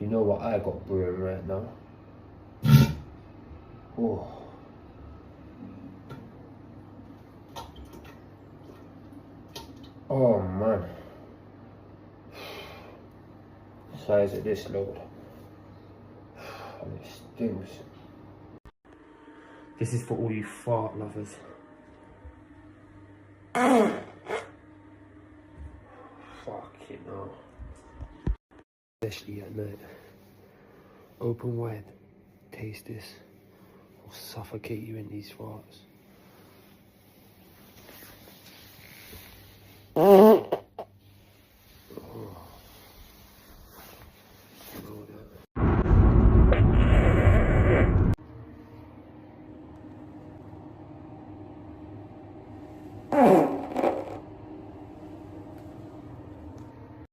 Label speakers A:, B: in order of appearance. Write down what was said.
A: You know what I got brewing right now? Oh. Oh man. The size of this load. And it stinks. This is for all you fart lovers. Fucking hell. Especially at night. Open wide. Taste this. Will suffocate you in these farts.